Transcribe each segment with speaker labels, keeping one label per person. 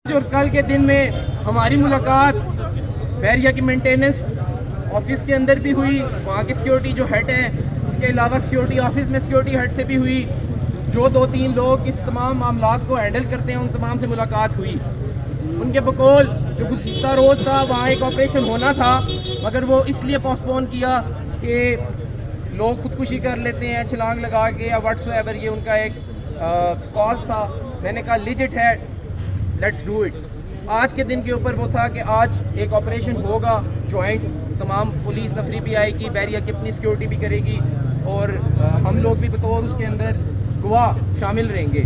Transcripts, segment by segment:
Speaker 1: اور کل کے دن میں ہماری ملاقات بحریہ کی مینٹیننس آفس کے اندر بھی ہوئی، وہاں کی سیکیورٹی جو ہیڈ ہیں، اس کے علاوہ سیکیورٹی آفس میں سیکیورٹی ہیڈ سے بھی ہوئی، جو 2-3 لوگ اس تمام معاملات کو ہینڈل کرتے ہیں ان تمام سے ملاقات ہوئی۔ ان کے بقول جو گزشتہ روز تھا وہاں ایک آپریشن ہونا تھا، مگر وہ اس لیے پوسٹپون کیا کہ لوگ خودکشی کر لیتے ہیں چھلانگ لگا کے یا واٹس ایور، یہ ان کا ایک کاز تھا۔ میں نے کہا لیجٹ ہے، لیٹس ڈو اٹ۔ آج کے دن کے اوپر وہ تھا کہ آج ایک آپریشن ہوگا جوائنٹ، تمام پولیس نفری بھی آئے گی، بحریہ کی اپنی سیکیورٹی بھی کرے گی اور ہم لوگ بھی بطور اس کے اندر گواہ شامل رہیں گے۔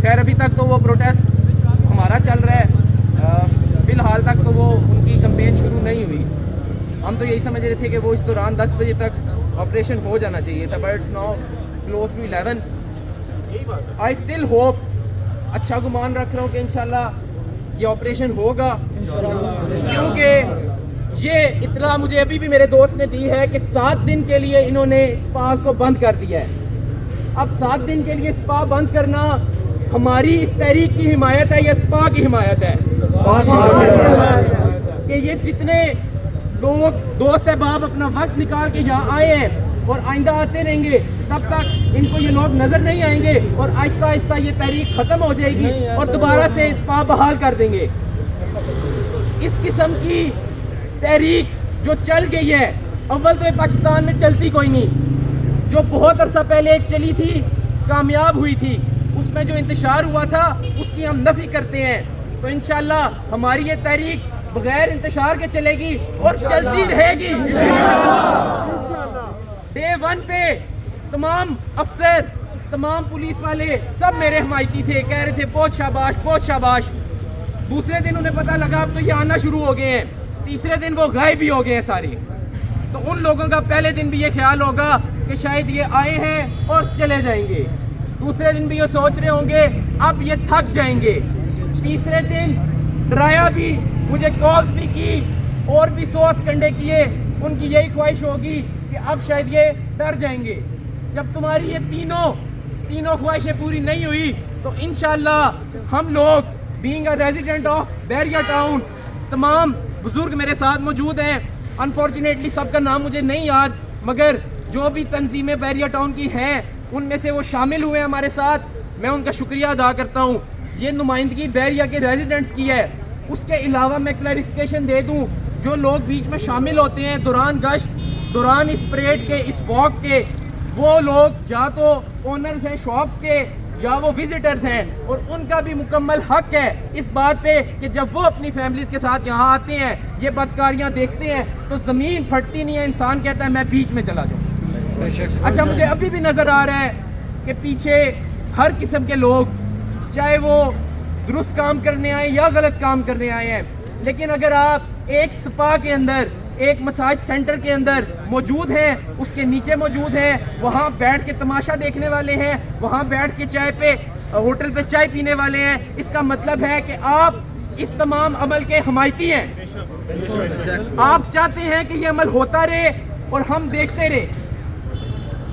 Speaker 1: خیر ابھی تک تو وہ پروٹیسٹ ہمارا چل رہا ہے، فی الحال تک تو وہ ان کی کمپین شروع نہیں ہوئی۔ ہم تو یہی سمجھ رہے تھے کہ وہ اس دوران 10 بجے تک آپریشن ہو جانا چاہیے تھا، but it's now close to 11۔ I still hope, اچھا گمان رکھ رہا ہوں کہ انشاءاللہ یہ آپریشن ہوگا، کیونکہ یہ اطلاع مجھے ابھی بھی میرے دوست نے دی ہے کہ 7 دن کے لیے انہوں نے سپاز کو بند کر دیا ہے۔ اب 7 دن کے لیے سپا بند کرنا ہماری اس تحریک کی حمایت ہے یا سپا کی حمایت ہے؟ کہ یہ جتنے لوگ دوست احباب اپنا وقت نکال کے یہاں آئے ہیں اور آئندہ آتے رہیں گے، تب تک ان کو یہ لوگ نظر نہیں آئیں گے اور آہستہ آہستہ یہ تحریک ختم ہو جائے گی اور دوبارہ سے سپا بحال کر دیں گے۔ اس قسم کی تحریک جو چل گئی ہے، اول تو یہ پاکستان میں چلتی کوئی نہیں، جو بہت عرصہ پہلے ایک چلی تھی کامیاب ہوئی تھی، اس میں جو انتشار ہوا تھا اس کی ہم نفی کرتے ہیں۔ تو انشاءاللہ ہماری یہ تحریک بغیر انتشار کے چلے گی اور چلتی رہے گی۔ ڈے 1 پہ تمام افسر، تمام پولیس والے سب میرے حمایتی تھے، کہہ رہے تھے بہت شاباش بہت شاباش۔ دوسرے دن انہیں پتہ لگا اب تو یہ آنا شروع ہو گئے ہیں، تیسرے دن وہ غائب بھی ہو گئے ہیں سارے۔ تو ان لوگوں کا پہلے دن بھی یہ خیال ہوگا کہ شاید یہ آئے ہیں اور چلے جائیں گے، دوسرے دن بھی یہ سوچ رہے ہوں گے اب یہ تھک جائیں گے، تیسرے دن ڈرایا بھی، مجھے کالز بھی کی اور بھی 100 کنڈے کیے، ان کی یہی خواہش ہوگی کہ اب شاید یہ ڈر جائیں گے۔ جب تمہاری یہ تینوں خواہشیں پوری نہیں ہوئی تو انشاءاللہ ہم لوگ بینگ اے ریزیڈنٹ آف بحریہ ٹاؤن، تمام بزرگ میرے ساتھ موجود ہیں، انفارچونیٹلی سب کا نام مجھے نہیں یاد، مگر جو بھی تنظیمیں بحریہ ٹاؤن کی ہیں ان میں سے وہ شامل ہوئے ہمارے ساتھ، میں ان کا شکریہ ادا کرتا ہوں۔ یہ نمائندگی بحریہ کے ریزیڈنٹس کی ہے۔ اس کے علاوہ میں کلیریفیکیشن دے دوں، جو لوگ بیچ میں شامل ہوتے ہیں دوران گشت، دوران اس پریڈ کے، اس واک کے، وہ لوگ یا تو اونرز ہیں شاپس کے یا وہ وزٹرز ہیں، اور ان کا بھی مکمل حق ہے اس بات پہ کہ جب وہ اپنی فیملیز کے ساتھ یہاں آتے ہیں، یہ بدکاریاں دیکھتے ہیں تو زمین پھٹتی نہیں ہے، انسان کہتا ہے میں بیچ میں چلا جاؤں۔ اچھا مجھے ابھی بھی نظر آ رہا ہے کہ پیچھے ہر قسم کے لوگ، چاہے وہ درست کام کرنے آئے یا غلط کام کرنے آئے ہیں، لیکن اگر آپ ایک سپا کے اندر، ایک مساج سینٹر کے اندر موجود ہیں، اس کے نیچے موجود ہیں، وہاں بیٹھ کے تماشا دیکھنے والے ہیں، وہاں بیٹھ کے چائے پہ ہوٹل پہ چائے پینے والے ہیں، اس کا مطلب ہے کہ آپ اس تمام عمل کے حمایتی ہیں۔ آپ چاہتے ہیں کہ یہ عمل ہوتا رہے اور ہم دیکھتے رہے۔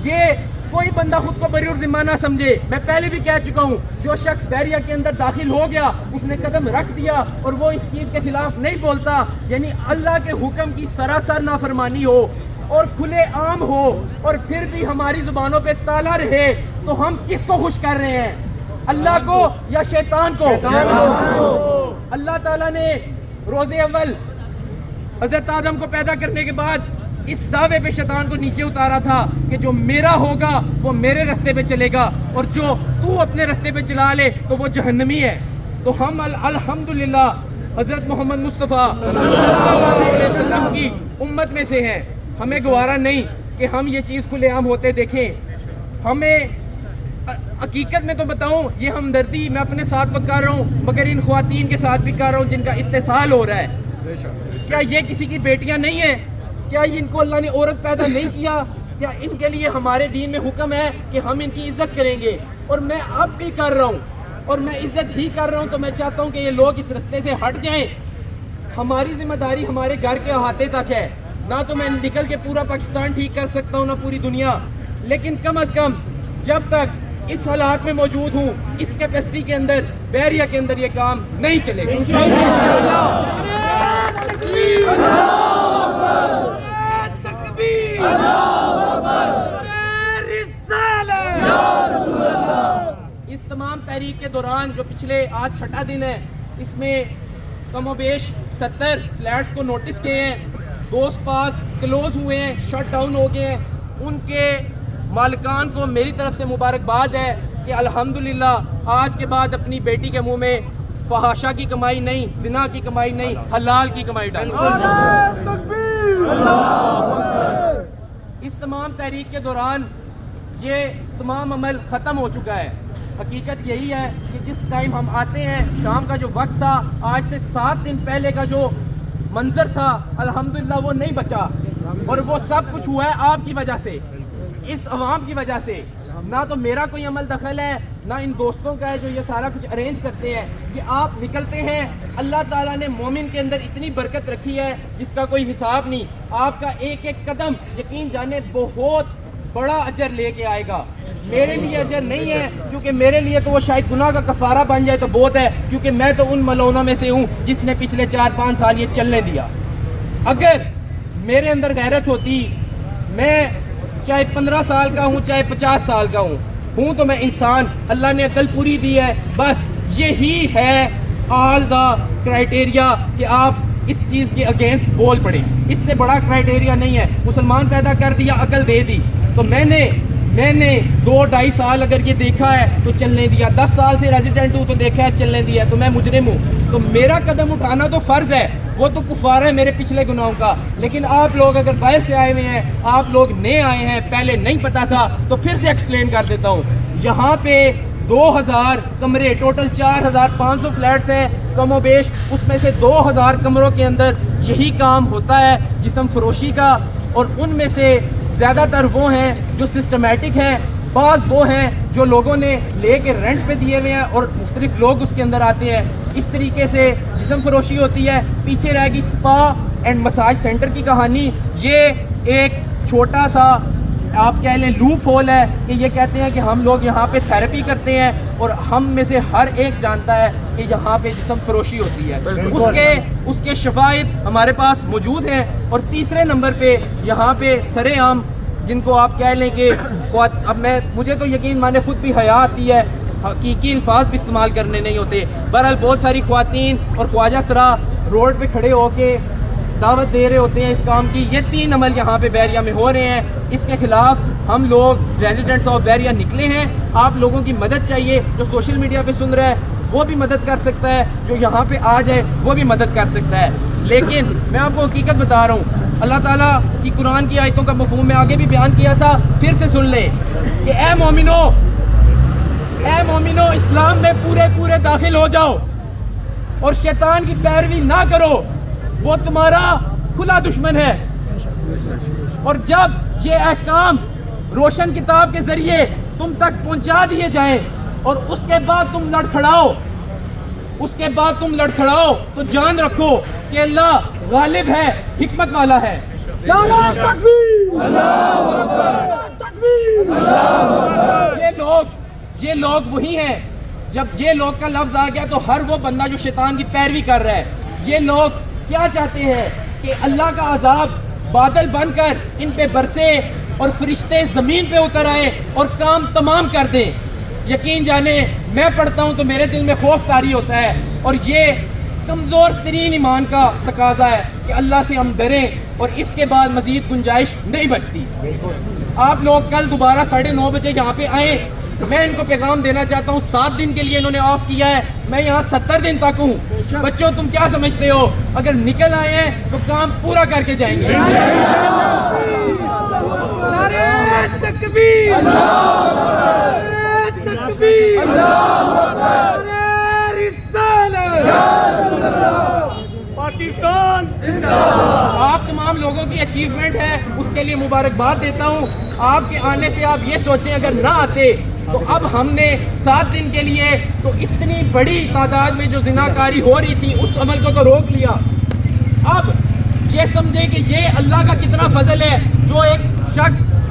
Speaker 1: یہ کوئی بندہ خود کو بری اور ذمہ نہ سمجھے، میں پہلے بھی کہہ چکا ہوں، جو شخص بحریہ کے اندر داخل ہو گیا، اس نے قدم رکھ دیا اور وہ اس چیز کے خلاف نہیں بولتا، یعنی اللہ کے حکم کی سراسر نافرمانی ہو اور کھلے عام ہو اور پھر بھی ہماری زبانوں پہ تالا رہے، تو ہم کس کو خوش کر رہے ہیں؟ اللہ کو یا شیطان کو؟ اللہ تعالیٰ نے روز اول حضرت آدم کو پیدا کرنے کے بعد اس دعوے پہ شیطان کو نیچے اتارا تھا کہ جو میرا ہوگا وہ میرے رستے پہ چلے گا اور جو تو اپنے رستے پہ چلا لے تو وہ جہنمی ہے۔ تو ہم الحمدللہ حضرت محمد مصطفیٰ صلی اللہ علیہ وسلم کی امت میں سے ہیں، ہمیں گوارا نہیں کہ ہم یہ چیز کھلے عام ہوتے دیکھیں۔ ہمیں حقیقت میں تو بتاؤں، یہ ہمدردی میں اپنے ساتھ تو کر رہا ہوں مگر ان خواتین کے ساتھ بھی کر رہا ہوں جن کا استحصال ہو رہا ہے۔ کیا یہ کسی کی بیٹیاں نہیں ہیں؟ کیا ان کو اللہ نے عورت پیدا نہیں کیا؟ کیا ان کے لیے ہمارے دین میں حکم ہے کہ ہم ان کی عزت کریں گے؟ اور میں اب بھی کر رہا ہوں اور میں عزت ہی کر رہا ہوں، تو میں چاہتا ہوں کہ یہ لوگ اس رستے سے ہٹ جائیں۔ ہماری ذمہ داری ہمارے گھر کے احاطے تک ہے، نہ تو میں نکل کے پورا پاکستان ٹھیک کر سکتا ہوں نہ پوری دنیا، لیکن کم از کم جب تک اس حالات میں موجود ہوں، اس کیپیسٹی کے اندر بحریہ کے اندر یہ کام نہیں چلے گا. اس تمام تحریک کے دوران جو پچھلے آج چھٹا دن ہے، اس میں کم و بیش 70 فلیٹس کو نوٹس کیے ہیں، دوست پاس کلوز ہوئے ہیں، شٹ ڈاؤن ہو گئے ہیں. ان کے مالکان کو میری طرف سے مبارکباد ہے کہ الحمدللہ آج کے بعد اپنی بیٹی کے منہ میں فحاشا کی کمائی نہیں، زنا کی کمائی نہیں، حلال کی کمائی ڈالیں. اس تمام تحریک کے دوران یہ تمام عمل ختم ہو چکا ہے. حقیقت یہی ہے کہ جس ٹائم ہم آتے ہیں، شام کا جو وقت تھا، آج سے 7 دن پہلے کا جو منظر تھا، الحمدللہ وہ نہیں بچا، اور وہ سب کچھ ہوا ہے آپ کی وجہ سے، اس عوام کی وجہ سے. نہ تو میرا کوئی عمل دخل ہے، نہ ان دوستوں کا ہے جو یہ سارا کچھ ارینج کرتے ہیں. کہ آپ نکلتے ہیں، اللہ تعالیٰ نے مومن کے اندر اتنی برکت رکھی ہے جس کا کوئی حساب نہیں. آپ کا ایک ایک قدم یقین جانے بہت بڑا اجر لے کے آئے گا. میرے لیے اجر نہیں ہے، کیونکہ میرے لیے تو وہ شاید گناہ کا کفارہ بن جائے تو بہت ہے، کیونکہ میں تو ان ملعونوں میں سے ہوں جس نے پچھلے 4-5 سال یہ چلنے دیا. اگر میرے اندر غیرت ہوتی، میں چاہے 15 سال کا ہوں چاہے 50 سال کا ہوں تو میں انسان، اللہ نے عقل پوری دی ہے. بس یہی ہے آل دا کرائٹیریا کہ آپ اس چیز کے اگینسٹ بول پڑیں. اس سے بڑا کرائٹیریا نہیں ہے. مسلمان پیدا کر دیا، عقل دے دی، تو میں نے 2-2.5 سال اگر یہ دیکھا ہے تو چلنے دیا، 10 سال سے ریزیڈنٹ ہوں تو دیکھا ہے چلنے دیا، تو میں مجرم ہوں. تو میرا قدم اٹھانا تو فرض ہے، وہ تو کفارہ ہے میرے پچھلے گناہوں کا. لیکن آپ لوگ اگر باہر سے آئے ہوئے ہیں، آپ لوگ نئے آئے ہیں، پہلے نہیں پتا تھا، تو پھر سے ایکسپلین کر دیتا ہوں. یہاں پہ 2000 کمرے، ٹوٹل 4500 فلیٹس ہیں کم و بیش. اس میں سے 2000 کمروں کے اندر یہی کام ہوتا ہے جسم فروشی کا، اور ان میں سے زیادہ تر وہ ہیں جو سسٹمیٹک ہیں، بعض وہ ہیں جو لوگوں نے لے کے رینٹ پہ دیے ہوئے ہیں اور مختلف لوگ اس کے اندر آتے ہیں. اس طریقے سے جسم فروشی ہوتی ہے. پیچھے رہ گئی سپا اینڈ مساج سینٹر کی کہانی. یہ ایک چھوٹا سا آپ کہہ لیں لوپ ہول ہے کہ یہ کہتے ہیں کہ ہم لوگ یہاں پہ تھیراپی کرتے ہیں، اور ہم میں سے ہر ایک جانتا ہے کہ یہاں پہ جسم فروشی ہوتی ہے. اس کے شواہد ہمارے پاس موجود ہیں. اور تیسرے نمبر پہ یہاں پہ سر عام، جن کو آپ کہہ لیں کہ اب مجھے تو یقین مانے خود بھی حیا آتی ہے، حقیقی الفاظ بھی استعمال کرنے نہیں ہوتے. بہرحال بہت ساری خواتین اور خواجہ سرا روڈ پہ کھڑے ہو کے دعوت دے رہے ہوتے ہیں اس کام کی. یہ 3 عمل یہاں پہ بحریہ میں ہو رہے ہیں. اس کے خلاف ہم لوگ ریزیڈنٹس آف بحریہ نکلے ہیں. آپ لوگوں کی مدد چاہیے. جو سوشل میڈیا پہ سن رہا ہے وہ بھی مدد کر سکتا ہے، جو یہاں پہ آ جائے وہ بھی مدد کر سکتا ہے. لیکن میں آپ کو حقیقت بتا رہا ہوں، اللہ تعالیٰ کی قرآن کی آیتوں کا مفہوم میں آگے بھی بیان کیا تھا، پھر سے سن لیں کہ اے مومنو اسلام میں پورے داخل ہو جاؤ اور شیطان کی پیروی نہ کرو، وہ تمہارا کھلا دشمن ہے. اور جب یہ احکام روشن کتاب کے ذریعے تم تک پہنچا دیے جائیں اور اس کے بعد تم لڑکھڑاؤ تو جان رکھو کہ اللہ غالب ہے، حکمت والا ہے. یہ لوگ وہی ہیں، جب یہ لوگ کا لفظ آ گیا تو ہر وہ بندہ جو شیطان کی پیروی کر رہا ہے. یہ لوگ کیا چاہتے ہیں کہ اللہ کا عذاب بادل بن کر ان پہ برسے اور فرشتے زمین پہ اتر آئے اور کام تمام کر دیں. یقین جانے میں پڑھتا ہوں تو میرے دل میں خوف طاری ہوتا ہے، اور یہ کمزور ترین ایمان کا تقاضا ہے کہ اللہ سے ہم ڈریں، اور اس کے بعد مزید گنجائش نہیں بچتی. آپ لوگ کل دوبارہ 9:30 بجے یہاں پہ آئیں. میں ان کو پیغام دینا چاہتا ہوں، 7 دن کے لیے انہوں نے آف کیا ہے، میں یہاں 70 دن تک ہوں. بچوں تم کیا سمجھتے ہو، اگر نکل آئے ہیں تو کام پورا کر کے جائیں گے. پاکستان زندہ باد. آپ تمام لوگوں کی اچیومنٹ ہے، اس کے لیے مبارکباد دیتا ہوں. آپ کے آنے سے آپ یہ سوچیں اگر نہ آتے تو اب ہم نے 7 دن کے لیے تو اتنی بڑی تعداد میں جو زناکاری ہو رہی تھی اس عمل کو تو روک لیا. اب یہ سمجھیں کہ یہ اللہ کا کتنا فضل ہے، جو ایک شخص